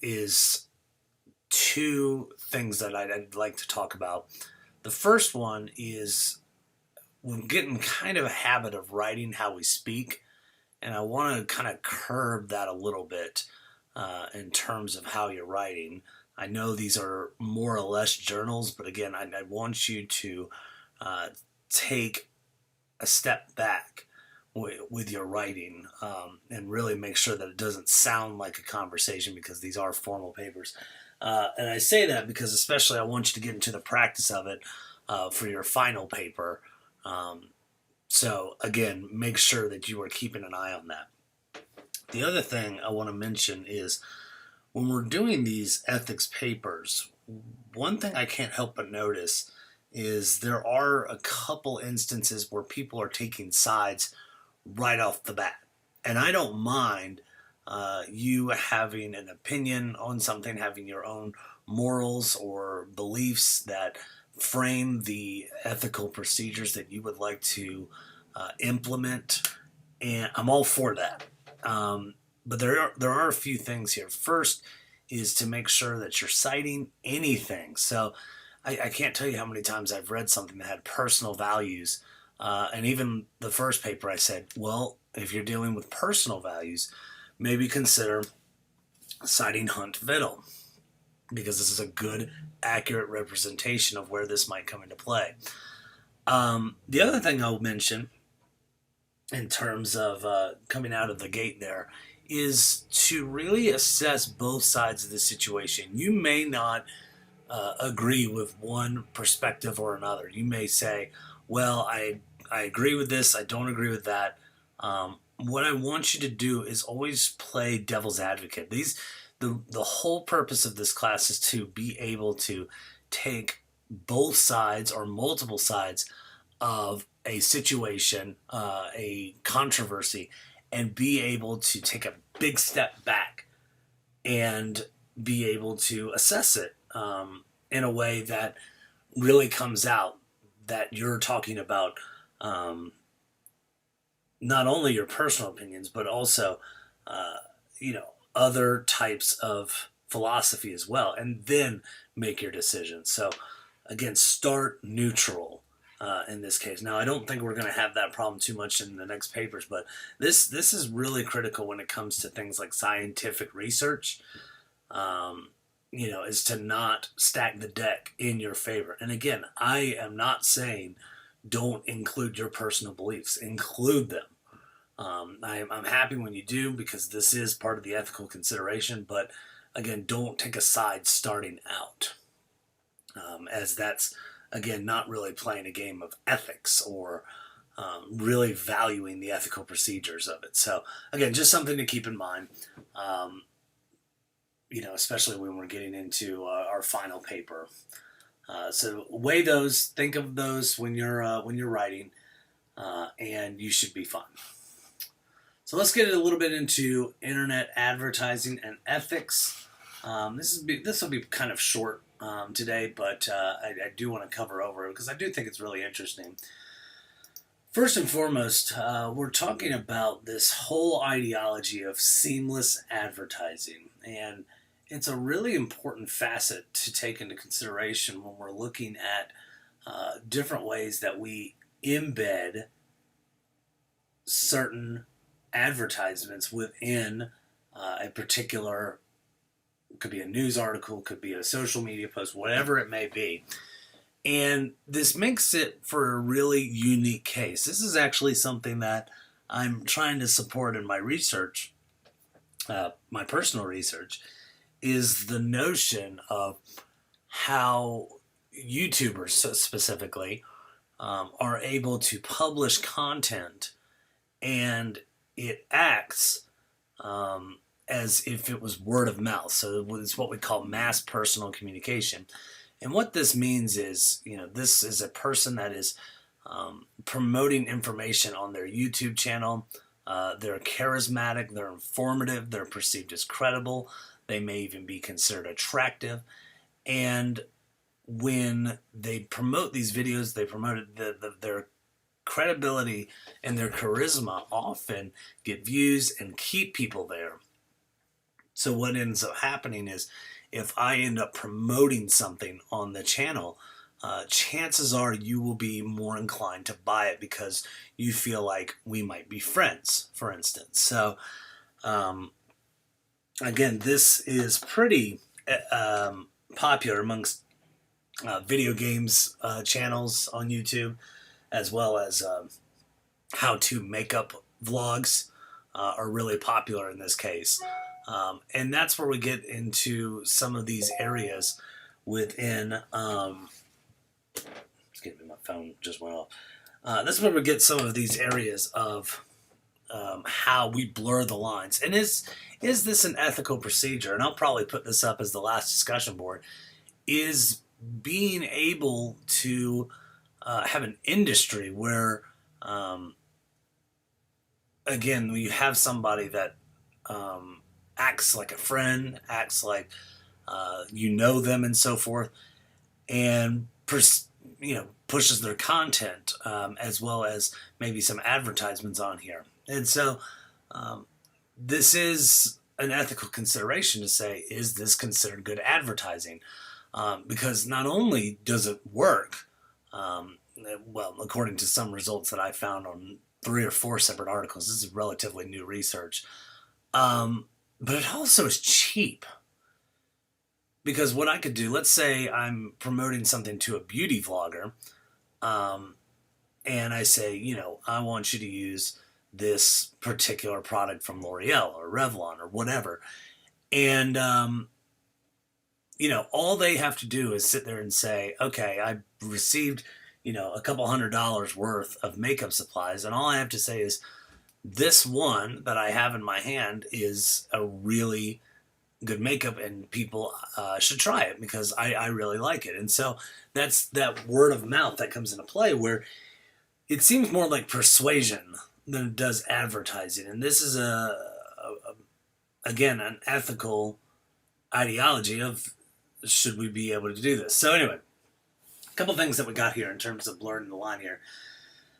is two things that I'd like to talk about. The first one is we're getting kind of a habit of writing how we speak, and I want to kind of curb that a little bit in terms of how you're writing. I know these are more or less journals, but again, I want you to uh, take a step back with your writing and really make sure that it doesn't sound like a conversation because these are formal papers. And I say that because especially I want you to get into the practice of it for your final paper. Um, so again, make sure that you are keeping an eye on that. The other thing I want to mention is when we're doing these ethics papers, one thing I can't help but notice is there are a couple instances where people are taking sides right off the bat. And I don't mind you having an opinion on something, having your own morals or beliefs that frame the ethical procedures that you would like to implement. And I'm all for that. But there are a few things here. First is to make sure that you're citing anything. So I can't tell you how many times I've read something that had personal values. And even the first paper, I said, well, if you're dealing with personal values, maybe consider citing Hunt Vittle because this is a good, accurate representation of where this might come into play. The other thing I'll mention in terms of coming out of the gate there is to really assess both sides of the situation. You may not agree with one perspective or another. You may say, well, I agree with this, I don't agree with that. What I want you to do is always play devil's advocate. The whole purpose of this class is to be able to take both sides or multiple sides of a situation, a controversy, and be able to take a big step back and be able to assess it in a way that really comes out that you're talking about not only your personal opinions, but also, uh, other types of philosophy as well, and then make your decision. So, again, start neutral in this case. Now, I don't think we're going to have that problem too much in the next papers, but this is really critical when it comes to things like scientific research. Is to not stack the deck in your favor. And again, I am not saying don't include your personal beliefs. Include them. I'm happy when you do because this is part of the ethical consideration. But again, don't take a side starting out, as that's again not really playing a game of ethics or really valuing the ethical procedures of it. So again, just something to keep in mind. Especially when we're getting into our final paper. So weigh those, think of those when you're writing, and you should be fine. So let's get a little bit into internet advertising and ethics. This will be kind of short today, but I do want to cover over it because I do think it's really interesting. First and foremost, we're talking about this whole ideology of seamless advertising, and it's a really important facet to take into consideration when we're looking at different ways that we embed certain advertisements within a particular, could be a news article, could be a social media post, whatever it may be. And this makes it for a really unique case. This is actually something that I'm trying to support in my research, my personal research, is the notion of how YouTubers specifically are able to publish content and it acts as if it was word of mouth. So it's what we call mass personal communication. And what this means is, this is a person that is promoting information on their YouTube channel. They're charismatic, they're informative, they're perceived as credible, they may even be considered attractive. And when they promote these videos, they promote their credibility and their charisma often get views and keep people there. So what ends up happening is if I end up promoting something on the channel, chances are you will be more inclined to buy it because you feel like we might be friends, for instance. So, again, this is pretty popular amongst video games channels on YouTube, as well as how-to makeup vlogs are really popular in this case. And that's where we get into some of these areas within... excuse me, my phone just went off. That's where we get some of these areas of how we blur the lines. And is this an ethical procedure? And I'll probably put this up as the last discussion board. Is being able to have an industry where, again, you have somebody that acts like a friend, acts like you know them and so forth, and pushes their content, as well as maybe some advertisements on here. And so this is an ethical consideration to say, is this considered good advertising? Because not only does it work, well, according to some results that I found on 3 or 4 separate articles, this is relatively new research, but it also is cheap. Because what I could do, let's say I'm promoting something to a beauty vlogger, and I say, I want you to use this particular product from L'Oreal or Revlon or whatever. And, all they have to do is sit there and say, okay, I received, a couple $100 worth of makeup supplies. And all I have to say is this one that I have in my hand is a really good makeup, and people should try it because I really like it. And so that's that word of mouth that comes into play, where it seems more like persuasion than it does advertising. And this is again, an ethical ideology of, should we be able to do this? So anyway, a couple things that we got here in terms of blurring the line here.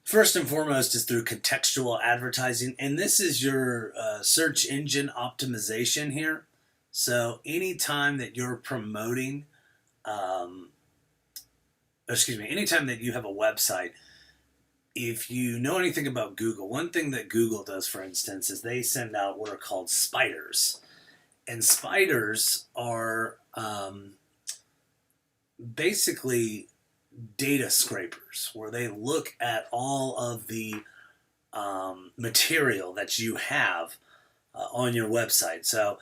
First and foremost is through contextual advertising, and this is your search engine optimization here. So anytime that you're promoting, anytime that you have a website, if you know anything about Google, one thing that Google does, for instance, is they send out what are called spiders. And spiders are basically data scrapers, where they look at all of the material that you have on your website. So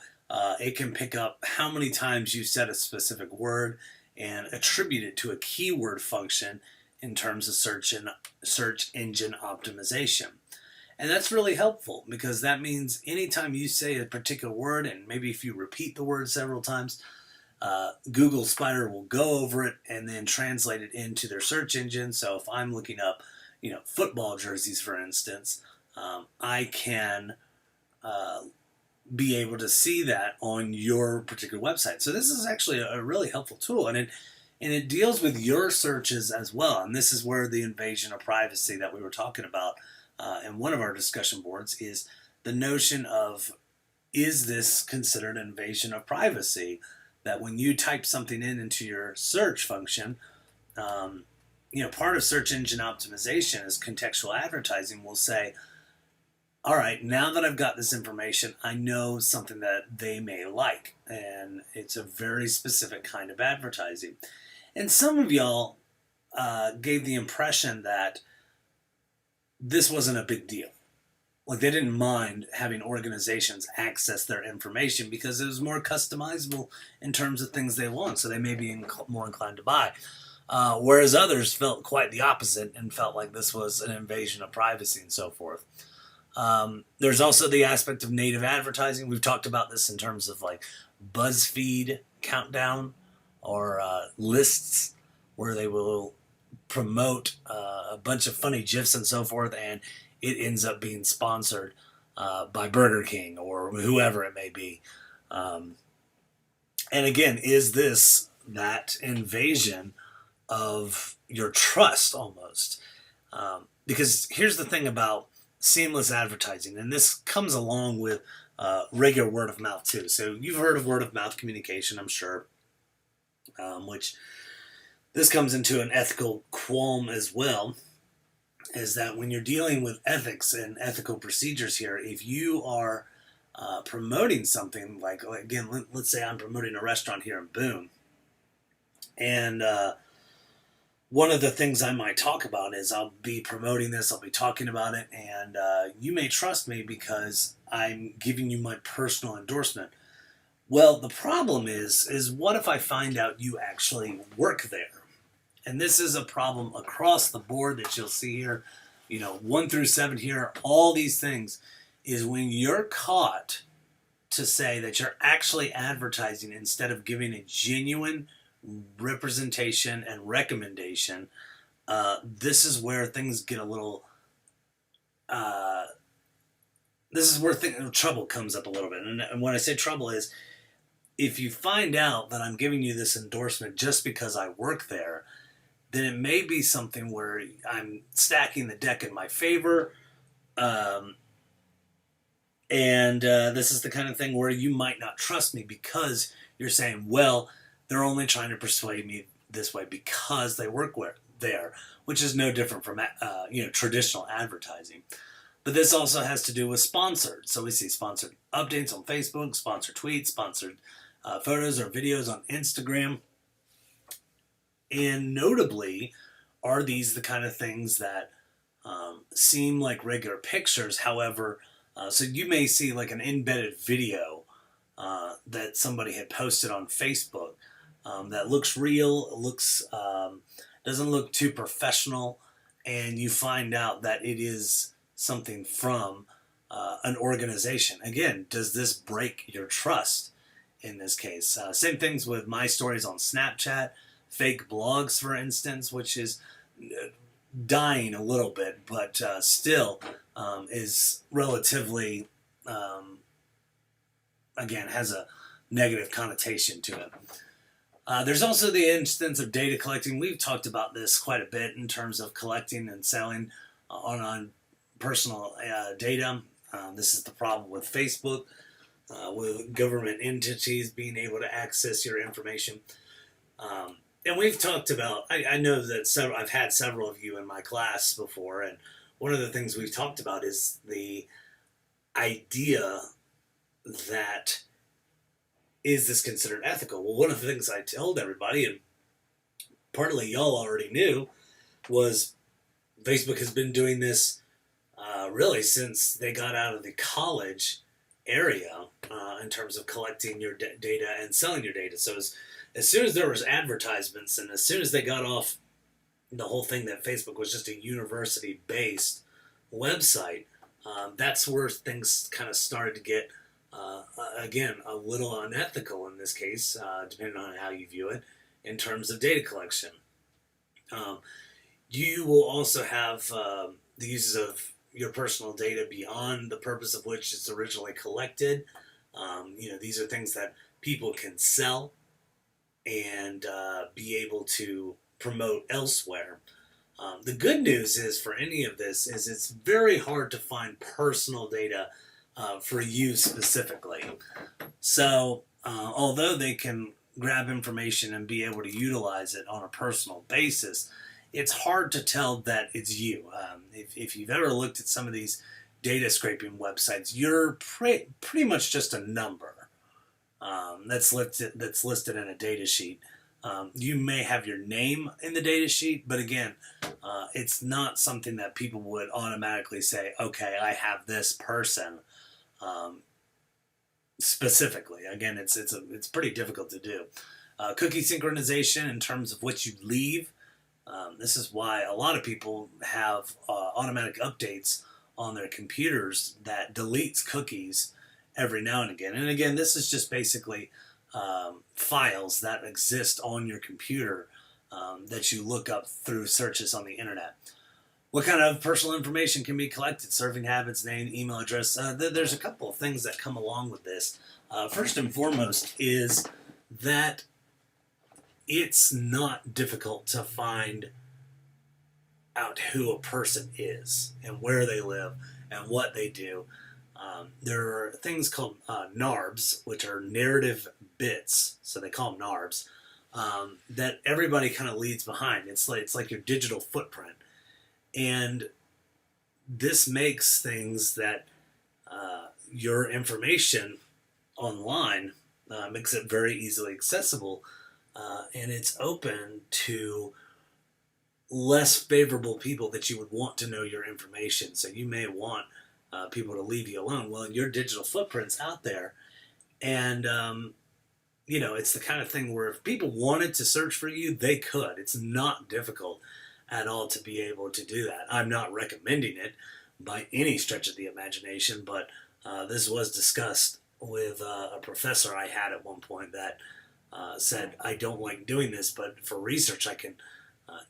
it can pick up how many times you said a specific word and attribute it to a keyword function in terms of search engine optimization. And that's really helpful, because that means anytime you say a particular word, and maybe if you repeat the word several times, Google Spider will go over it and then translate it into their search engine. So if I'm looking up, football jerseys, for instance, I can be able to see that on your particular website. So this is actually a really helpful tool, and it deals with your searches as well. And this is where the invasion of privacy that we were talking about in one of our discussion boards is the notion of, is this considered an invasion of privacy? That when you type something into your search function, part of search engine optimization is contextual advertising will say, all right, now that I've got this information, I know something that they may like. And it's a very specific kind of advertising. And some of y'all gave the impression that this wasn't a big deal. Like, they didn't mind having organizations access their information because it was more customizable in terms of things they want. So they may be more inclined to buy. Whereas others felt quite the opposite and felt like this was an invasion of privacy and so forth. There's also the aspect of native advertising. We've talked about this in terms of like BuzzFeed countdown or lists where they will promote a bunch of funny GIFs and so forth, and it ends up being sponsored by Burger King or whoever it may be. And again, is this that invasion of your trust almost? Because here's the thing about seamless advertising, and this comes along with regular word of mouth too. So you've heard of word of mouth communication, I'm sure, which this comes into an ethical qualm as well, is that when you're dealing with ethics and ethical procedures here, if you are promoting something like, again, let's say I'm promoting a restaurant here in Boone, and one of the things I might talk about is I'll be promoting this, I'll be talking about it, and you may trust me because I'm giving you my personal endorsement. Well, the problem is what if I find out you actually work there? And this is a problem across the board that you'll see here, 1 through 7 here, all these things, is when you're caught to say that you're actually advertising instead of giving a genuine representation and recommendation. This is where things get a little, this is where trouble comes up a little bit. And when I say trouble is, if you find out that I'm giving you this endorsement just because I work there, then it may be something where I'm stacking the deck in my favor. And this is the kind of thing where you might not trust me because you're saying, well, they're only trying to persuade me this way because they work there, which is no different from traditional advertising. But this also has to do with sponsored. So we see sponsored updates on Facebook, sponsored tweets, sponsored photos or videos on Instagram. And notably, are these the kind of things that seem like regular pictures? However, so you may see like an embedded video that somebody had posted on Facebook that looks real, doesn't look too professional, and you find out that it is something from an organization. Again, does this break your trust in this case? Same things with my stories on Snapchat, fake blogs, for instance, which is dying a little bit, but still is relatively, again, has a negative connotation to it. There's also the instance of data collecting. We've talked about this quite a bit in terms of collecting and selling on personal data. This is the problem with Facebook, with government entities being able to access your information. And we've talked about, I know that I've had several of you in my class before, and one of the things we've talked about is the idea that, is this considered ethical? Well, one of the things I told everybody, and partly y'all already knew, was Facebook has been doing this really since they got out of the college area in terms of collecting your data and selling your data. So as soon as there was advertisements and as soon as they got off the whole thing that Facebook was just a university-based website, that's where things kind of started to get, again, a little unethical in this case, depending on how you view it, in terms of data collection. You will also have the uses of your personal data beyond the purpose of which it's originally collected. These are things that people can sell and be able to promote elsewhere. The good news is for any of this is it's very hard to find personal data for you specifically. So although they can grab information and be able to utilize it on a personal basis, it's hard to tell that it's you. If you've ever looked at some of these data scraping websites, you're pretty much just a number that's listed in a data sheet. You may have your name in the data sheet, but again, it's not something that people would automatically say, okay, I have this person specifically. Again, it's pretty difficult to do. Cookie synchronization in terms of what you leave. This is why a lot of people have automatic updates on their computers that deletes cookies every now and again. And again, this is just basically files that exist on your computer that you look up through searches on the internet. What kind of personal information can be collected? Surfing habits, name, email address. There's a couple of things that come along with this. First and foremost is that it's not difficult to find out who a person is and where they live and what they do. There are things called NARBs, which are narrative bits, so they call them NARBs, that everybody kind of leads behind. It's like your digital footprint, and this makes things that your information online makes it very easily accessible, and it's open to less favorable people that you would want to know your information. So you may want people to leave you alone. Well, your digital footprint's out there, and it's the kind of thing where if people wanted to search for you, they could. It's not difficult at all to be able to do that. I'm not recommending it by any stretch of the imagination, but this was discussed with a professor I had at one point that said, I don't like doing this, but for research I can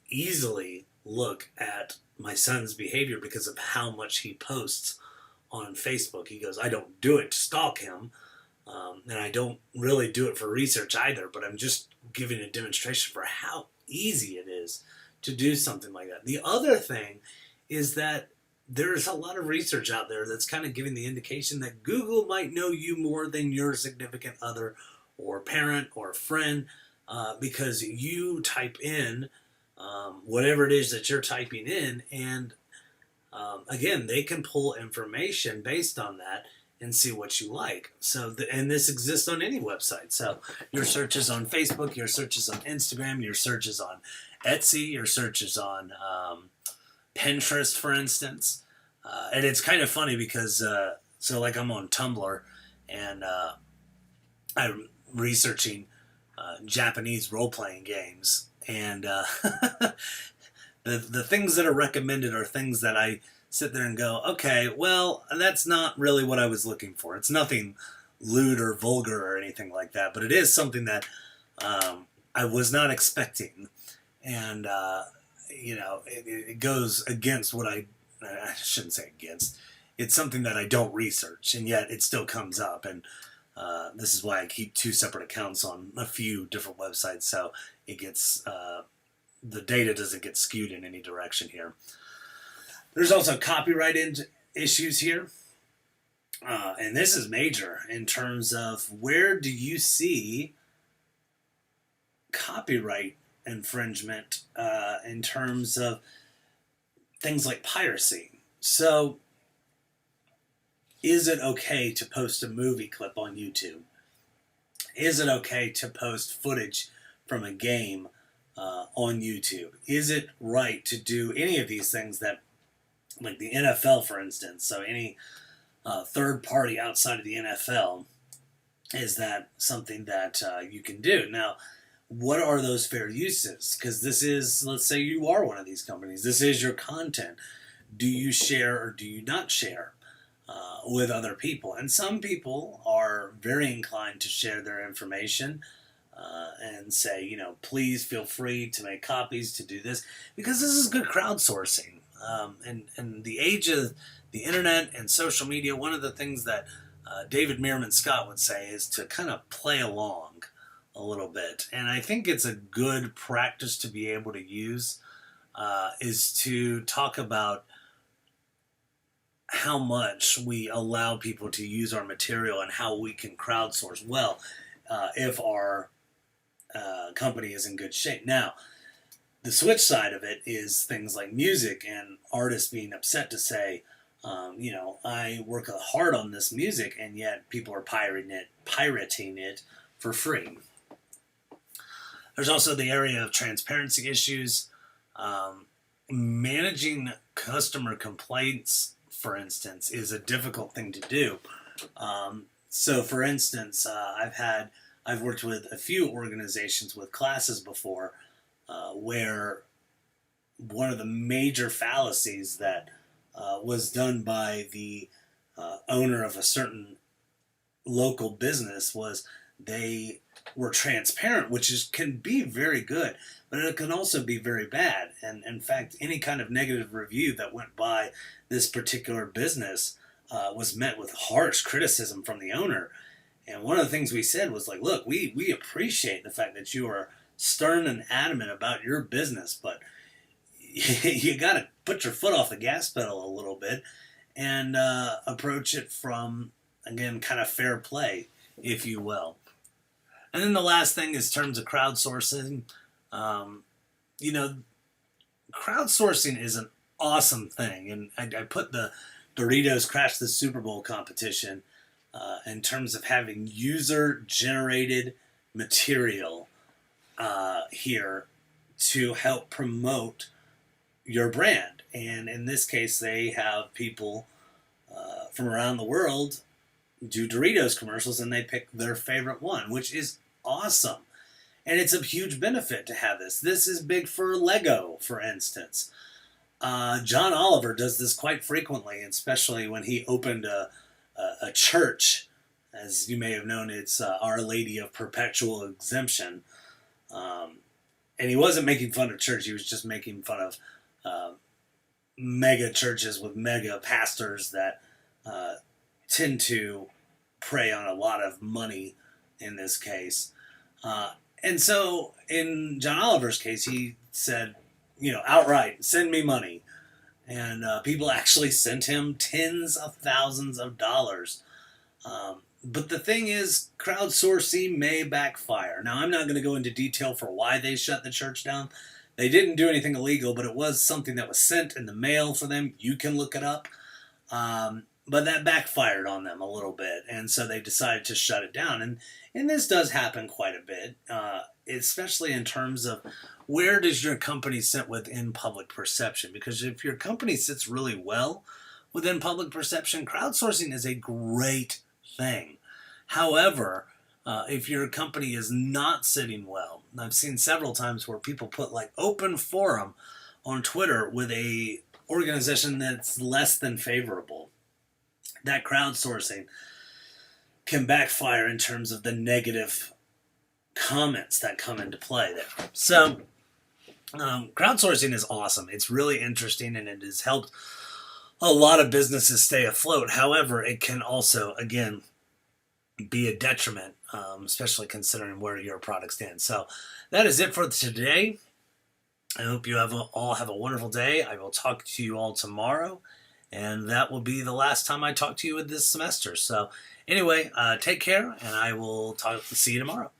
easily look at my son's behavior because of how much he posts on Facebook. He goes, I don't do it to stalk him, and I don't really do it for research either, but I'm just giving a demonstration for how easy it is to do something like that. The other thing is that there's a lot of research out there that's kind of giving the indication that Google might know you more than your significant other or parent or friend, because you type in whatever it is that you're typing in, and again, they can pull information based on that and see what you like. So, and this exists on any website. So, your searches on Facebook, your searches on Instagram, your searches on Etsy, your searches on Pinterest, for instance. And it's kind of funny because, so like I'm on Tumblr, and I'm researching Japanese role-playing games, and the things that are recommended are things that I sit there and go, okay, well, that's not really what I was looking for. It's nothing lewd or vulgar or anything like that, but it is something that I was not expecting, and it goes against what I shouldn't say against. It's something that I don't research, and yet it still comes up, and this is why I keep two separate accounts on a few different websites, so it gets the data doesn't get skewed in any direction here. There's also copyright issues here, and this is major in terms of where do you see copyright infringement in terms of things like piracy. So, is it okay to post a movie clip on YouTube? Is it okay to post footage from a game on YouTube? Is it right to do any of these things that, like the NFL, for instance, so any third party outside of the NFL, is that something that you can do? Now, what are those fair uses? Because this is, let's say you are one of these companies. This is your content. Do you share or do you not share with other people? And some people are very inclined to share their information and say, please feel free to make copies, to do this, because this is good crowdsourcing. And the age of the internet and social media, one of the things that David Meerman Scott would say is to kind of play along a little bit. And I think it's a good practice to be able to use, is to talk about how much we allow people to use our material and how we can crowdsource well if our company is in good shape. Now, the switch side of it is things like music and artists being upset to say, I work hard on this music and yet people are pirating it for free. There's also the area of transparency issues. Managing customer complaints, for instance, is a difficult thing to do. So, for instance, I've worked with a few organizations with classes before where one of the major fallacies that was done by the owner of a certain local business was they were transparent, which can be very good, but it can also be very bad. And in fact, any kind of negative review that went by this particular business was met with harsh criticism from the owner. And one of the things we said was like, look, we appreciate the fact that you are stern and adamant about your business, but you got to put your foot off the gas pedal a little bit and approach it from, again, kind of fair play, if you will. And then the last thing is terms of crowdsourcing. Um, you know, crowdsourcing is an awesome thing, and I put the Doritos Crash the Super Bowl competition in terms of having user generated material here to help promote your brand. And in this case, they have people from around the world do Doritos commercials, and they pick their favorite one, which is awesome. And it's a huge benefit to have this. This is big for Lego, for instance. John Oliver does this quite frequently, especially when he opened a church. As you may have known, it's Our Lady of Perpetual Exemption. And he wasn't making fun of church, he was just making fun of mega churches with mega pastors that tend to prey on a lot of money in this case. And so in John Oliver's case, he said, outright, send me money. And people actually sent him tens of thousands of dollars. But the thing is, crowdsourcing may backfire. Now, I'm not going to go into detail for why they shut the church down. They didn't do anything illegal, but it was something that was sent in the mail for them. You can look it up. But that backfired on them a little bit, and so they decided to shut it down. And this does happen quite a bit, especially in terms of where does your company sit within public perception? Because if your company sits really well within public perception, crowdsourcing is a great thing. However, if your company is not sitting well, I've seen several times where people put like open forum on Twitter with a organization that's less than favorable. That crowdsourcing can backfire in terms of the negative comments that come into play there. So crowdsourcing is awesome. It's really interesting, and it has helped a lot of businesses stay afloat. However, it can also, again, be a detriment, especially considering where your product stands. So that is it for today. I hope you all have a wonderful day. I will talk to you all tomorrow, and that will be the last time I talk to you this semester. So anyway, take care, and I will see you tomorrow.